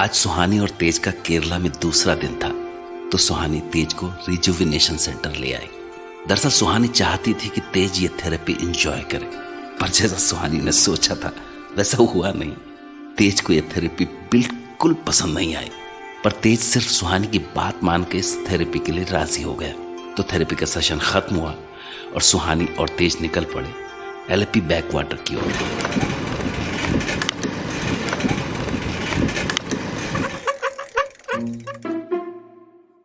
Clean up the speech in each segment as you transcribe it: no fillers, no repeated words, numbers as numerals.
आज सुहानी और तेज का केरला में दूसरा दिन था, तो सुहानी तेज को रिजुविनेशन सेंटर ले आई। दरअसल सुहानी चाहती थी कि तेज ये थेरेपी एंजॉय करे, पर जैसा सुहानी ने सोचा था वैसा हुआ नहीं। तेज को ये थेरेपी बिल्कुल पसंद नहीं आई, पर तेज सिर्फ सुहानी की बात मान के इस थेरेपी के लिए राजी हो गया। तो थेरेपी का सेशन खत्म हुआ और सुहानी और तेज निकल पड़े एलेपी बैकवाटर की ओर।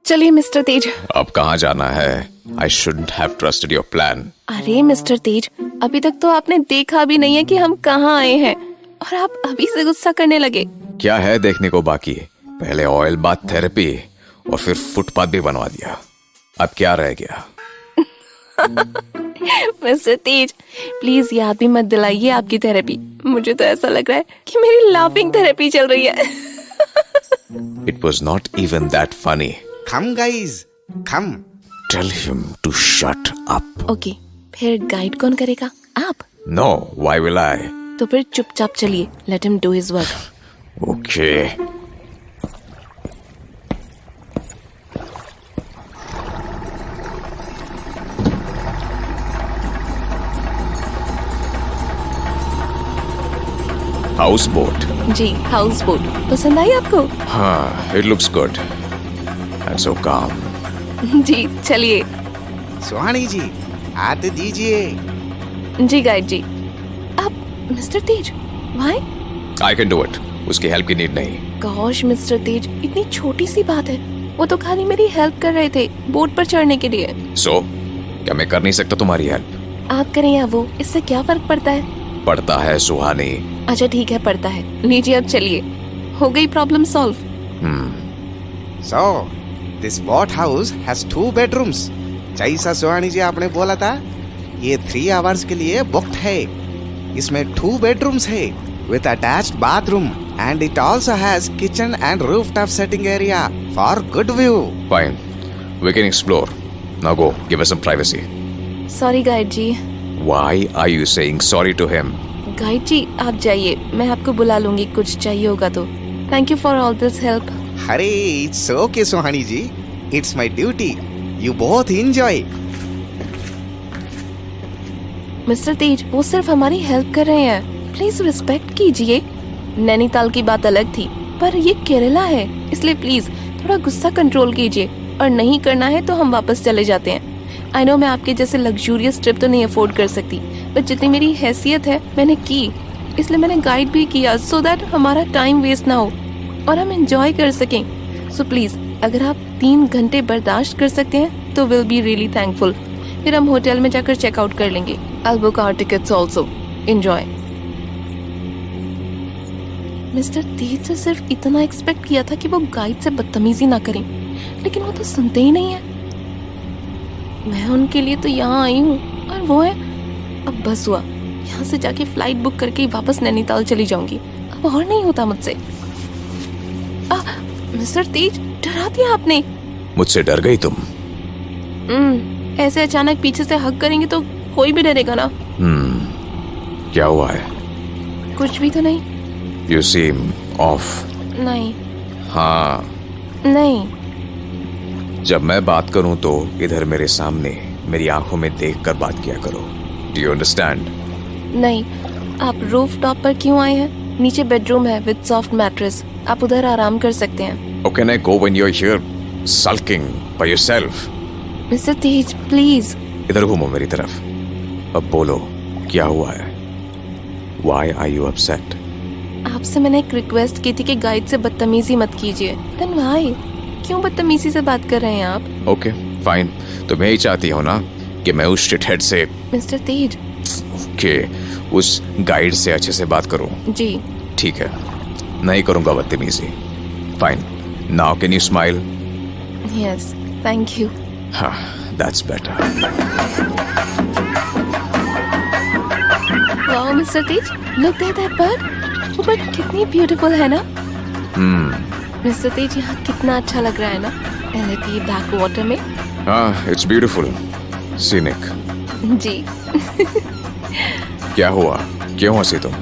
चलिए मिस्टर तेज। अब कहाँ जाना है? I shouldn't have trusted your plan. अरे मिस्टर तेज, अभी तक तो आपने देखा भी नहीं है कि हम कहाँ आए हैं और आप अभी से गुस्सा करने लगे। क्या है देखने को बाकी? पहले ऑयल बाथ थेरेपी और फिर फुटपाथ भी बनवा दिया। अब क्या रह गया? मिस्टर तेज, प्लीज याद भी मत दिलाइए आपकी थेरेपी। मुझे तो ऐसा लग रहा है कि मेरी लाफिंग थेरेपी चल रही है। It was not even that funny. Come guys, come. Tell him to shut up. Okay, फिर गाइड कौन करेगा? आप? No, why will I? तो फिर चुपचाप चलिए, let him do his work. Okay. House boat. जी, हाउस बोट पसंद आई आपको? हाँ, it looks good and so calm. जी, चलिए। सुहानी जी, आते दीजिए। जी गाइड जी। आप mister Tej, why? I can do it. उसकी हेल्प की नीड नहीं। गॉश मिस्टर तेज, इतनी छोटी सी बात है। वो तो खाली मेरी हेल्प कर रहे थे बोट पर चढ़ने के लिए। So, क्या मैं कर नहीं सकता तुम्हारी हेल्प? आप करें या वो, इससे क्या फर्क पड़ता है? पड़ता है सुहानी। अच्छा ठीक है, पड़ता है। लीजिए अब चलिए, हो गई problem solve. So, this boat house has 2 bedrooms. जैसा सुहानी जी आपने बोला था, ये 3 hours के लिए बुक्ड है। इसमें 2 bedrooms है with attached bathroom and it also has kitchen and rooftop sitting area for good view. Fine. We can explore. Now go. Give us some privacy. Sorry guide ji. Why are you saying sorry to him? Guide ji आप जाइए, मैं आपको बुला लूंगी कुछ चाहिए होगा तो। Thank you for all this help. अरे it's okay Suhani ji, it's my duty. You both enjoy. Mister Tej, वो सिर्फ हमारी हेल्प कर रहे हैं, प्लीज रिस्पेक्ट कीजिए। नैनीताल की बात अलग थी, पर ये केरला है, इसलिए प्लीज थोड़ा गुस्सा कंट्रोल कीजिए। और नहीं करना है तो हम वापस चले जाते हैं। आई नो मैं आपके जैसे लग्जूरियस ट्रिप तो नहीं अफोर्ड कर सकती, पर जितनी मेरी हैसियत है मैंने की, इसलिए मैंने गाइड भी किया सो दैट हमारा टाइम वेस्ट ना हो और हम एंजॉय कर सकें। सो प्लीज अगर आप 3 घंटे बर्दाश्त कर सकते हैं तो विल बी रियली थैंकफुल। फिर हम होटल में जाकर चेकआउट कर लेंगे। I'll book our tickets also. Enjoy. Mister Tej से सिर्फ इतना एक्सपेक्ट किया था कि वो गाइड से बदतमीजी ना करें, लेकिन वो तो सुनते ही नहीं है। मैं उनके लिए तो यहाँ आई हूँ और वो है। अब बस हुआ, यहाँ से जाके फ्लाइट बुक करके ही वापस नैनीताल चली जाऊंगी। अब और नहीं होता मुझसे। मिस्टर तेज, डरा दिया आपने। मुझसे डर गई तुम? ऐसे अचानक पीछे से हक करेंगे तो कोई भी डरेगा ना। क्या हुआ है? कुछ भी तो नहीं। You seem off. नहीं। हाँ। नहीं। जब मैं बात करूं तो इधर मेरे सामने मेरी आंखों में देखकर बात किया करो। Do you understand? नहीं। आप रूफ टॉप पर क्यों आए हैं? नीचे बेडरूम है विद सॉफ्ट मैट्रेस, आप उधर आराम कर सकते हैं। How can I go when you're here sulking by yourself? Mister Tej please. इधर घूमो मेरी तरफ। अब बोलो क्या हुआ है? Why are you upset? आपसे मैंने एक रिक्वेस्ट की थी कि गाइड से बदतमीजी मत कीजिए। Then why? क्यों बदतमीजी से बात कर रहे हैं आप? Okay, fine. तुम यही चाहती हो ना कि मैं उस शिटहेड से मिस्टर तेज। के उस गाइड से अच्छे से बात करूं? जी। ठीक है, नहीं करूंगा बदतमीजी। Fine. Now can you smile? Yes, thank you. हाँ, that's better. Wow, mister Tej, look at that bird. वो बर्ड कितनी ब्यूटीफुल है ना? मिस्टर तेज, यहाँ कितना अच्छा लग रहा है ना एलेपी बैक वाटर में। हाँ, it's beautiful. Scenic. जी। क्या हुआ? क्यों हंसी तुम?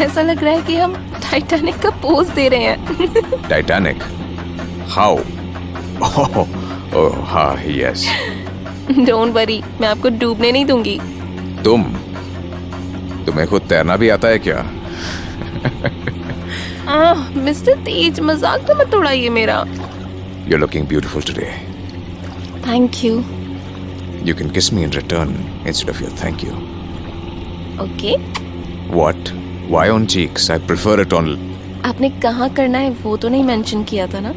ऐसा लग रहा है कि हम टाइटैनिक का पोज दे रहे हैं। टाइटैनिक? हाउ? ओह हाँ, यस। डोंट वरी, मैं आपको डूबने नहीं दूंगी। तुम्हें खुद तैरना भी आता है क्या? मिस्टर तेज, मजाक तो मत उड़ाइए मेरा। You're looking beautiful today. Thank you. You can kiss me in return instead of your thank you. Okay. What? Why on cheeks? I prefer it on... आपने कहाँ करना है वो तो नहीं मेंशन किया था ना।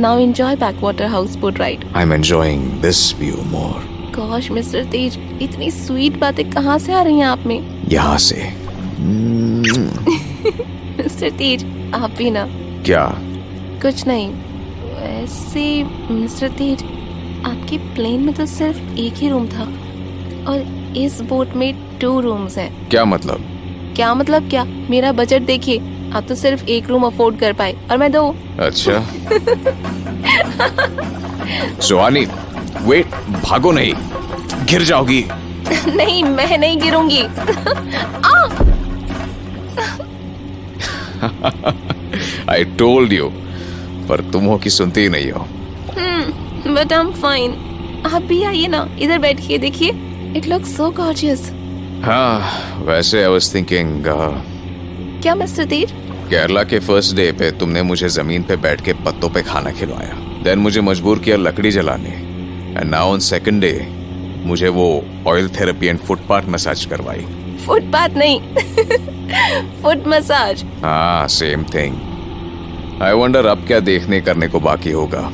Now enjoy backwater house boat ride. I'm enjoying this view more. Gosh mister Tej, इतनी स्वीट बातें कहाँ से आ रही हैं आप में? यहाँ से। मिस्टर तेज, आप भी ना। क्या? कुछ नहीं। वैसे मिस्टर तेज, आपके प्लेन में तो सिर्फ एक ही रूम था और इस बोट में 2 रूम्स हैं। क्या मतलब? क्या मतलब क्या? मेरा बजट देखिए, आप तो सिर्फ 1 रूम अफोर्ड कर पाए और मैं 2। अच्छा। सुहानी, वेट, भागो नहीं, गिर जाओगी। नहीं, मैं नहीं गिरूंगी। I told you, पर तुम हो कि सुनती ही नहीं हो। But I am fine. आप भी आइए ना, इधर बैठिए, देखिए, इट लुक्स सो गॉर्जियस। हाँ, वैसे I was thinking, क्या मिस्टर तेज? केरला के फर्स्ट डे पे तुमने मुझे जमीन पे बैठ के पत्तों पे खाना खिलवाया, देन मुझे मजबूर किया लकड़ी जलाने, and now on second day मुझे वो oil therapy and footpath massage करवाई। फुटपाथ नहीं, फुट मसाज। हाँ, सेम थिंग। आई वंडर अब क्या देखने करने को बाकी होगा।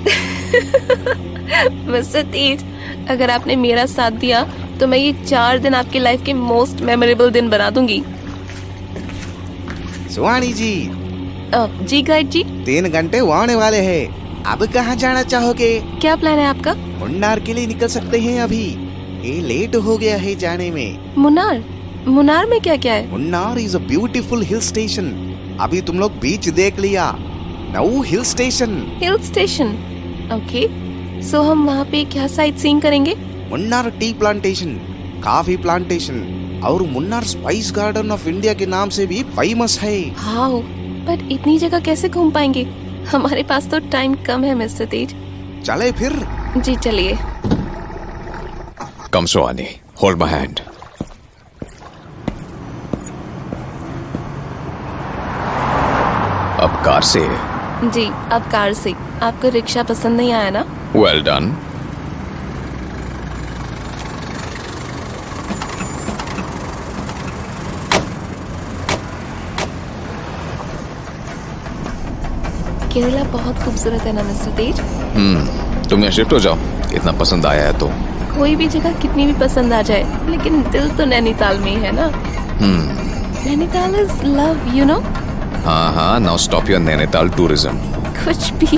मिस्टर तेज, अगर आपने मेरा साथ दिया तो मैं ये 4 दिन आपकी लाइफ के मोस्ट मेमोरेबल दिन बना दूंगी। सुहानी जी, जी गाइड जी। 3 घंटे होने वाले हैं। अब कहाँ जाना चाहोगे? क्या प्लान है आपका? मुन्नार के लिए निकल सकते हैं अभी। ये लेट हो गया है जाने में। मुन्नार? मुन्नार में क्या क्या है? Munnar is a beautiful hill station. अभी तुम लोग बीच देख लिया, now hill station. Hill station, okay. So हम वहाँ पे क्या साइट सीइंग करेंगे? Munnar tea plantation, coffee plantation और Munnar spice garden of India के नाम से भी फेमस है। हाउ, बट इतनी जगह कैसे घूम पाएंगे? हमारे पास तो टाइम कम है मिस्टर तेज। चले फिर। जी चलिए। कम सुहानी, होल्ड माय हैंड। अब कार से। जी, अब कार से। आपको रिक्शा पसंद नहीं आया ना? Well done. केरला बहुत खूबसूरत है ना मिस्टर तेज? तुम यहाँ शिफ्ट हो जाओ, इतना पसंद आया है तो। कोई भी जगह कितनी भी पसंद आ जाए, लेकिन दिल तो नैनीताल में ही है ना। Nainital is love, you know. हाँ हाँ, now stop your Nainital tourism. कुछ भी।